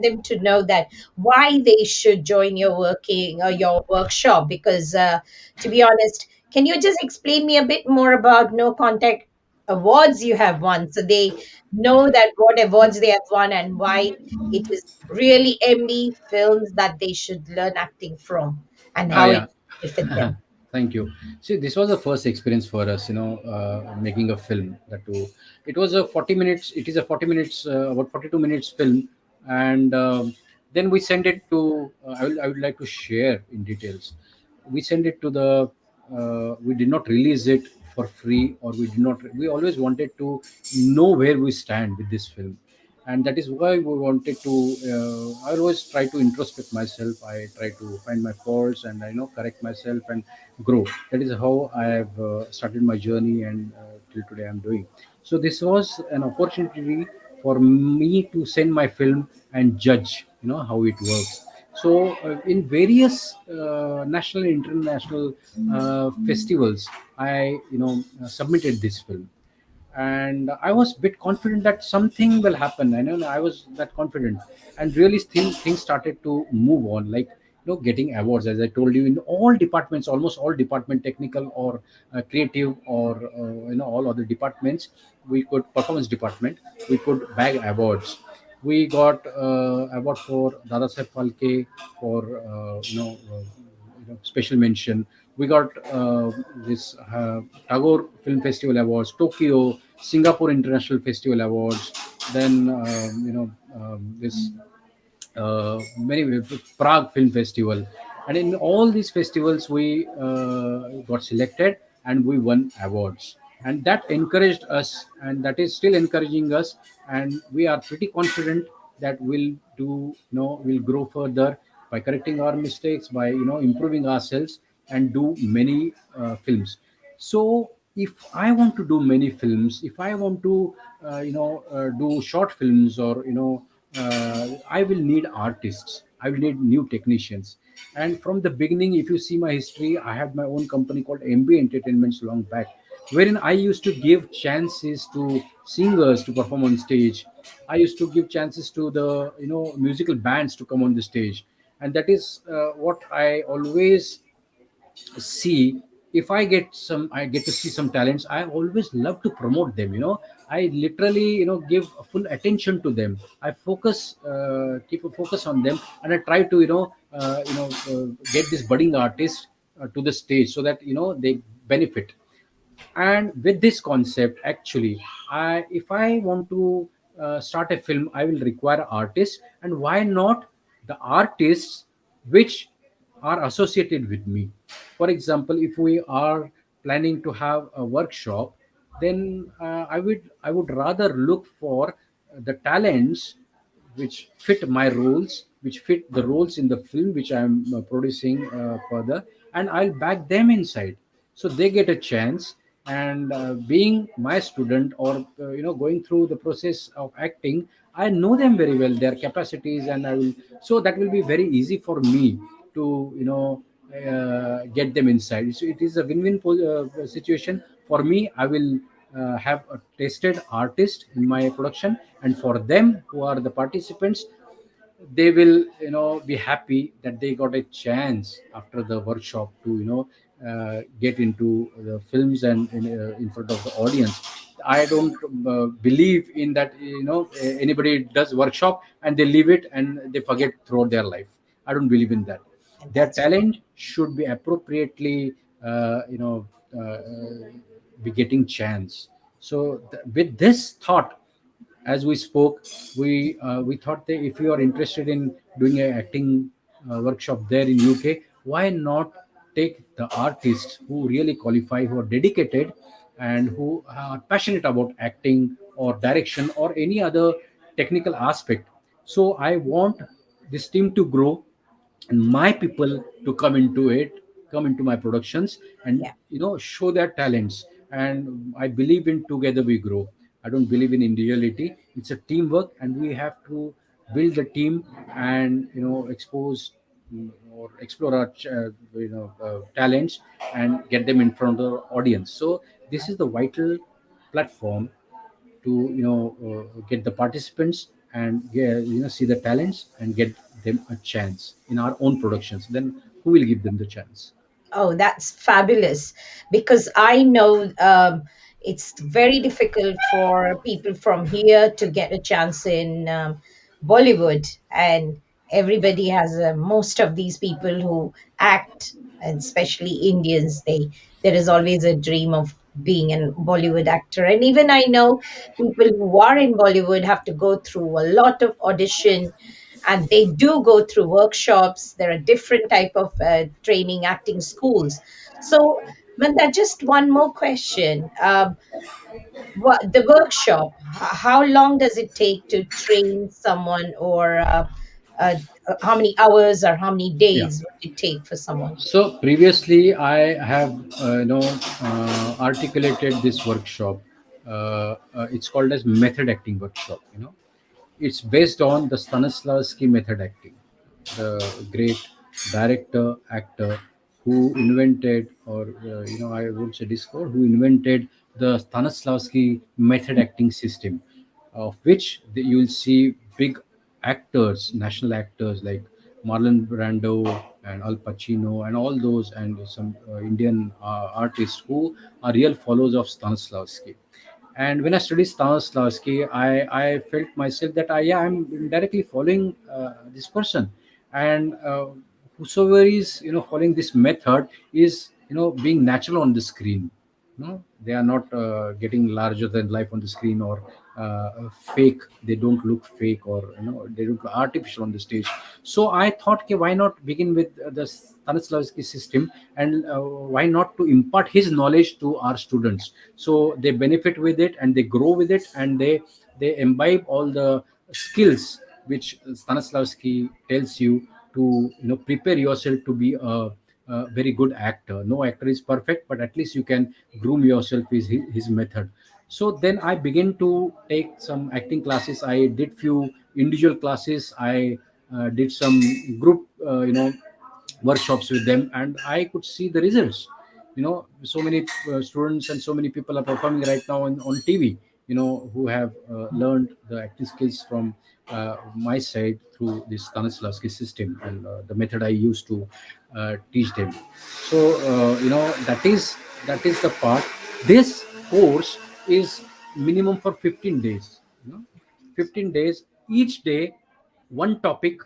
them to know that why they should join your working or your workshop, because to be honest, can you just explain me a bit more about no contact awards you have won, so they know that what awards they have won and why it is really MB films that they should learn acting from, and how it Yeah. benefit them. Thank you. See, this was the first experience for us, making a film. That too, it was a 40 minutes. It is a 40 minutes, about 42 minutes film, and then we send it to. I would like to share in details. We send it to the. We did not release it for free, or we did not. We always wanted to know where we stand with this film, and that is why we wanted to. I always try to introspect myself. I try to find my faults, and correct myself and grow. That is how I have started my journey, and till today I'm doing. So this was an opportunity for me to send my film and judge how it works. So in various national and international festivals, I submitted this film, and I was a bit confident that something will happen. I was that confident, and really things started to move on, like getting awards, as I told you, in all departments, almost all department, technical or creative, or all other departments. We could performance department, we could bag awards. We got award for Dada Saheb Phalke for special mention. We got this Tagore Film Festival Awards, Tokyo, Singapore International Festival Awards. Then this many Prague Film Festival, and in all these festivals we got selected and we won awards, and that encouraged us, and that is still encouraging us, and we are pretty confident that we'll grow further by correcting our mistakes, by improving ourselves, and do many films. So if I want to do many films, if I want to do short films, or I will need artists, I will need new technicians. And from the beginning, if you see my history, I had my own company called MB Entertainments long back, wherein I used to give chances to singers to perform on stage. I used to give chances to the musical bands to come on the stage, and that is what I always see. If I get to see some talents, I always love to promote them. I literally give full attention to them. I keep a focus on them, and I try to get this budding artist to the stage, so that they benefit. And with this concept, actually, if I want to start a film, I will require artists, and why not the artists which are associated with me. For example, if we are planning to have a workshop, then I would rather look for the talents which fit my roles, which fit the roles in the film which I'm producing further, and I'll back them inside, so they get a chance. And being my student, or going through the process of acting, I know them very well, their capacities, and I will. So that will be very easy for me to get them inside. So it is a win-win situation for me. I will have a tested artist in my production, and for them who are the participants, they will be happy that they got a chance after the workshop to get into the films and in front of the audience. I don't believe in that, anybody does workshop and they leave it and they Yeah, forget throughout their life. I don't believe in that. and Their that's talent should be appropriately uh, you know uh, be getting chance. So with this thought, as we spoke, we thought that if you are interested in doing a acting workshop there in UK, why not take the artists who really qualify, who are dedicated, and who are passionate about acting or direction or any other technical aspect. So I want this team to grow and my people to come into it, come into my productions, and yeah. show their talents. And I believe in together we grow. I don't believe in individuality. It's a teamwork, and we have to build the team and expose or explore our talents and get them in front of the audience. So this is the vital platform to get the participants and see the talents and get them a chance in our own productions. Then who will give them the chance? Oh, that's fabulous. Because I know it's very difficult for people from here to get a chance in Bollywood. And everybody has, most of these people who act, and especially Indians, there is always a dream of being a Bollywood actor. And even I know people who are in Bollywood have to go through a lot of audition, and they do go through workshops. There are different type of training acting schools. So Manda, just one more question. What the workshop, how long does it take to train someone, or uh, how many hours or how many Yeah. days would it take for someone? So previously, I have articulated this workshop. It's called as method acting workshop. It's based on the Stanislavski method acting, the great director actor who invented, or I would say discovered, who invented the Stanislavski method acting system, of which you will see big actors, national actors like Marlon Brando and Al Pacino and all those, and some Indian artists who are real followers of Stanislavski. And when I studied Stanislavski, I felt myself that I'm directly following this person, and whosoever is following this method is being natural on the screen. They are not getting larger than life on the screen, or fake. They don't look fake, or they look artificial on the stage. So I thought, okay, why not begin with the Stanislavski system, and why not to impart his knowledge to our students, so they benefit with it and they grow with it, and they imbibe all the skills which Stanislavski tells you to prepare yourself to be a very good actor. No actor is perfect, but at least you can groom yourself is his method. So then I began to take some acting classes. I did few individual classes. I did some group workshops with them, and I could see the results. So many students and so many people are performing right now on TV, who have learned the acting skills from my side through this Stanislavski system, and the method I used to teach them. So that is the part. This course is minimum for 15 days. 15 days, each day one topic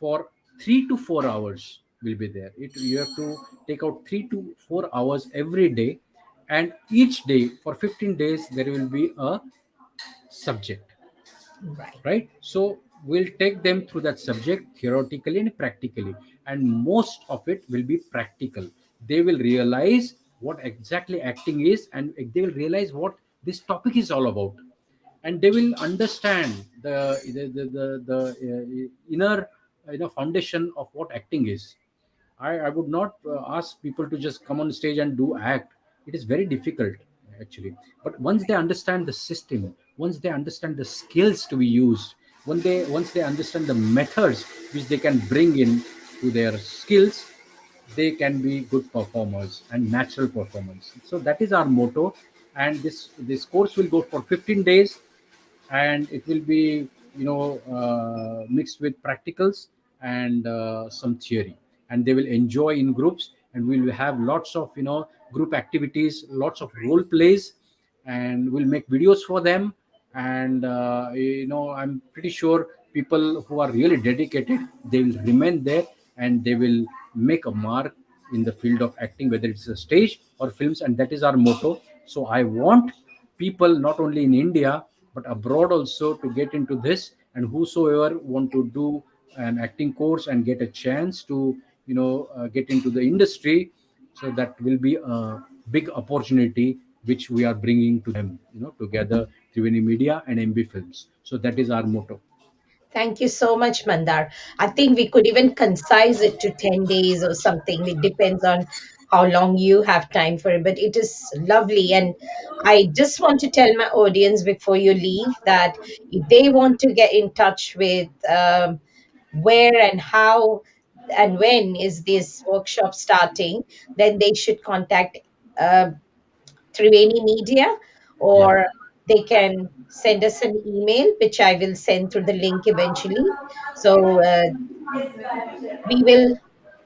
for 3 to 4 hours will be there. You have to take out 3 to 4 hours every day, and each day for 15 days there will be a subject, Right. right? So we'll take them through that subject theoretically and practically, and most of it will be practical. They will realize what exactly acting is, and they will realize what this topic is all about, and they will understand the inner foundation of what acting is. I would not ask people to just come on stage and do act. It is very difficult, actually. But once they understand the system, once they understand the skills to be used, once they understand the methods which they can bring in to their skills, they can be good performers and natural performers. So that is our motto. And this course will go for 15 days, and it will be mixed with practicals and some theory, and they will enjoy in groups, and we'll have lots of group activities, lots of role plays, and we'll make videos for them. And I'm pretty sure people who are really dedicated, they will remain there, and they will make a mark in the field of acting, whether it's a stage or films, and that is our motto. So I want people not only in India but abroad also to get into this, and whosoever want to do an acting course and get a chance to get into the industry, so that will be a big opportunity which we are bringing to them, together, Triveni Media and MB Films. So that is our motto. Thank you so much, Mandar. I think we could even concise it to 10 days or something. It depends on how long you have time for it, but it is lovely. And I just want to tell my audience before you leave that if they want to get in touch with where and how and when is this workshop starting, then they should contact uh, Triveni Media, Yeah. or they can send us an email, which I will send through the link eventually. So we will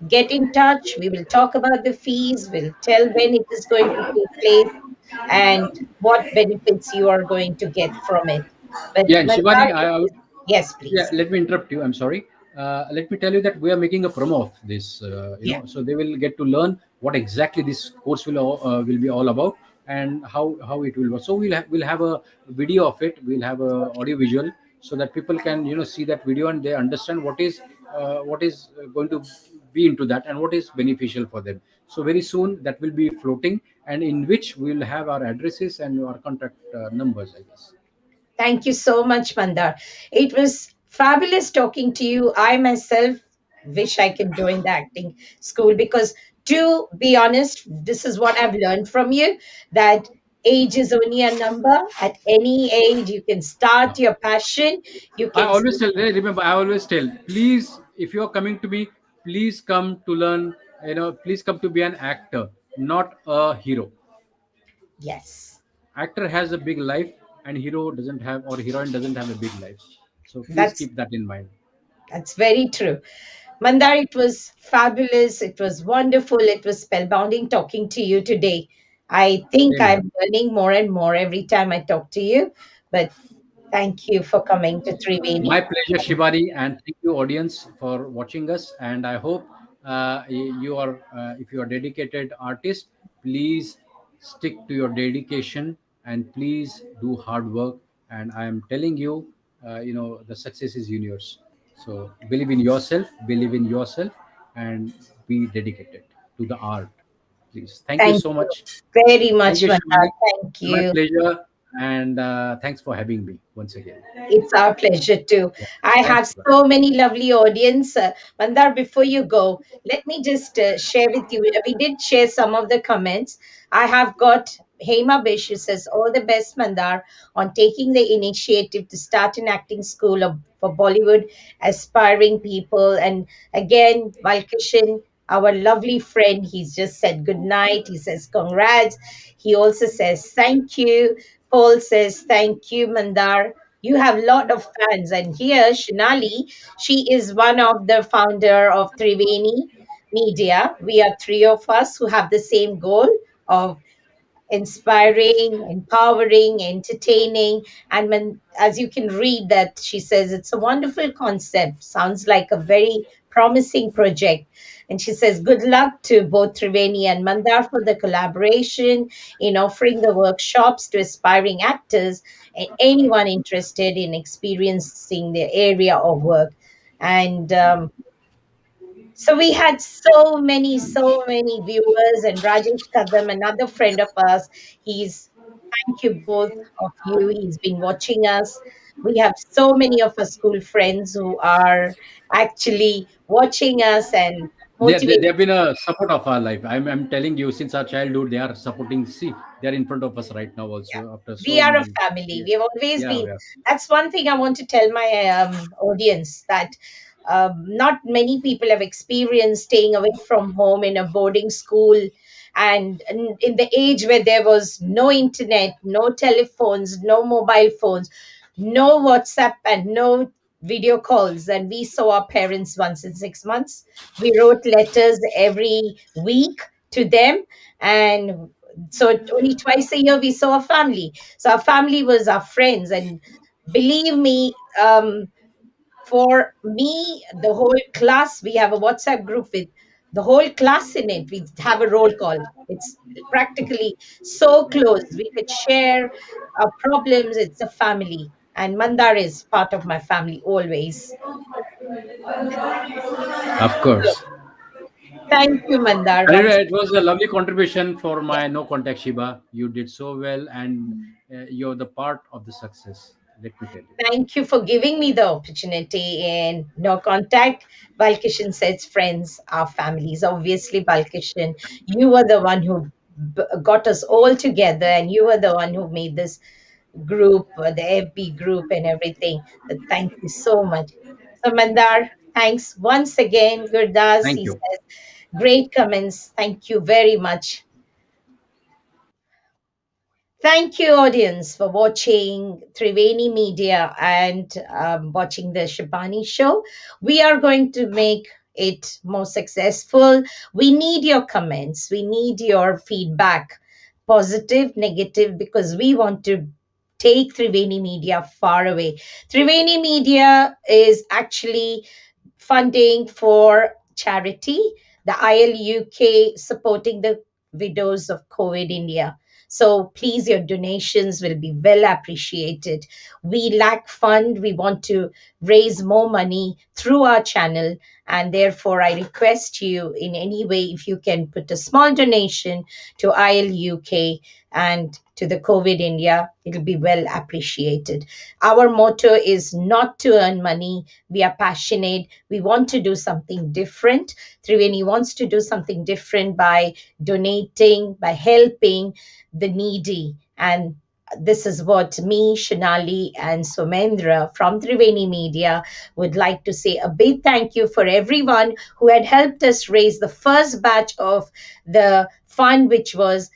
get in touch. We will talk about the fees. We'll tell when it is going to take place and what benefits you are going to get from it. But Yeah, and Mandar, Shivani, yes, yeah, please. let me interrupt you. I'm sorry. Let me tell you that we are making a promo of this. Yeah. So they will get to learn what exactly this course will be all about, and how it will work. So we'll have a video of it. We'll have a audio visual, so that people can see that video, and they understand what is going to be into that, and what is beneficial for them. So very soon that will be floating, and in which we'll have our addresses and our contact numbers, I guess. Thank you so much, Mandar. It was fabulous talking to you. I myself wish I could join the acting school because, to be honest, this is what I've learned from you, that age is only a number. At any age, you can start your passion. You I can. always tell, remember, I always tell, please, if you are coming to me, please come to learn, please come to be an actor, not a hero. Yes, Actor has a big life, and hero doesn't have, or heroine doesn't have a big life. So please that's keep that in mind. that's very true. Mandar, it was fabulous. It was wonderful. It was spellbinding talking to you today. I think Same here. I'm learning more and more every time I talk to you. But thank you for coming to Triveni. My pleasure, Shibani, and thank you, audience, for watching us. And I hope you are, if you are dedicated artist, please stick to your dedication, and please do hard work. And I am telling you, the success is yours. So believe in yourself, and be dedicated to the art. Please, thank you Thank so you much. very Thank much, you, Mandar. Shibani. Thank My you. pleasure, and thanks for having me once again. It's our pleasure too. Yeah. I Thanks, have Shibani. so many lovely audience. Mandar, before you go, let me just share with you. We did share some of the comments. I have got Hema Bish who says, all the best, Mandar, on taking the initiative to start an acting school for Bollywood aspiring people. And again, Valkishan, our lovely friend, he's just said good night. He says, congrats. He also says, thank you. Paul says, thank you, Mandar. You have a lot of fans. And here, Shinali, she is one of the founder of Triveni Media. We are three of us who have the same goal of inspiring, empowering, entertaining. And when, as you can read that, she says it's a wonderful concept. Sounds like a very promising project. And she says, good luck to both Triveni and Mandar for the collaboration in offering the workshops to aspiring actors and anyone interested in experiencing their area of work. And so we had so many viewers, and Rajesh Kadam, another friend of ours, he's thank you both of you. He's been watching us. We have so many of our school friends who are actually watching us and They motivating. have been a support of our life. I'm telling you, since our childhood, they are supporting. See, they are in front of us right now, also, after We so are a many family. We years. have always Yeah, been. yeah. That's one thing I want to tell my audience, that not many people have experienced staying away from home in a boarding school, and in the age where there was no internet, no telephones, no mobile phones. no WhatsApp and no video calls. And we saw our parents once in 6 months. We wrote letters every week to them. And so only twice a year we saw our family. So our family was our friends. And believe me, for me, the whole class, we have a WhatsApp group with the whole class in it. We have a roll call. It's practically so close. We could share our problems. It's a family. And Mandar is part of my family always. Of course. Thank you, Mandar. Once Anyway, it was a lovely contribution for my no contact Shiba. You did so well, and you're the part of the success. Let me tell you. thank you for giving me the opportunity in no contact. Balkishan says friends are families. Obviously, Balkishan, you were the one who got us all together, and you were the one who made this group, the FB group, and everything. Thank you so much. So, Mandar, thanks once again. Gurdas, Thank he you. says, great comments. Thank you very much. Thank you, audience, for watching Triveni Media and watching the Shibani Show. We are going to make it more successful. We need your comments, we need your feedback, positive, negative, because we want to take Triveni Media far away. Triveni Media is actually funding for charity, the ILUK supporting the widows of COVID India. So please, your donations will be well appreciated. We lack fund. We want to raise more money through our channel. And therefore, I request you in any way, if you can put a small donation to ILUK and to the COVID India, it'll be well appreciated. Our motto is not to earn money. We are passionate. We want to do something different. Triveni wants to do something different by donating, by helping the needy. And this is what me, Shanali, and Somendra from Triveni Media would like to say. A big thank you for everyone who had helped us raise the first batch of the fund, which was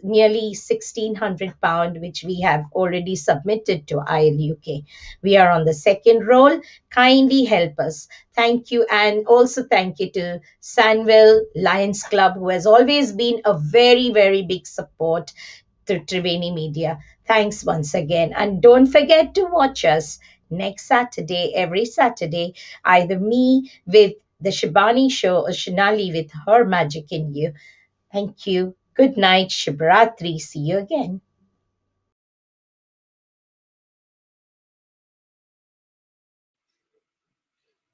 nearly £1,600, which we have already submitted to ILUK. We are on the second roll. Kindly help us. Thank you. And also thank you to Sanville Lions Club, who has always been a very, very big support to Triveni Media. Thanks once again. And don't forget to watch us next Saturday, every Saturday, either me with the Shibani Show or Shanali with her magic in you. Thank you. Good night. Shibratri. See you again.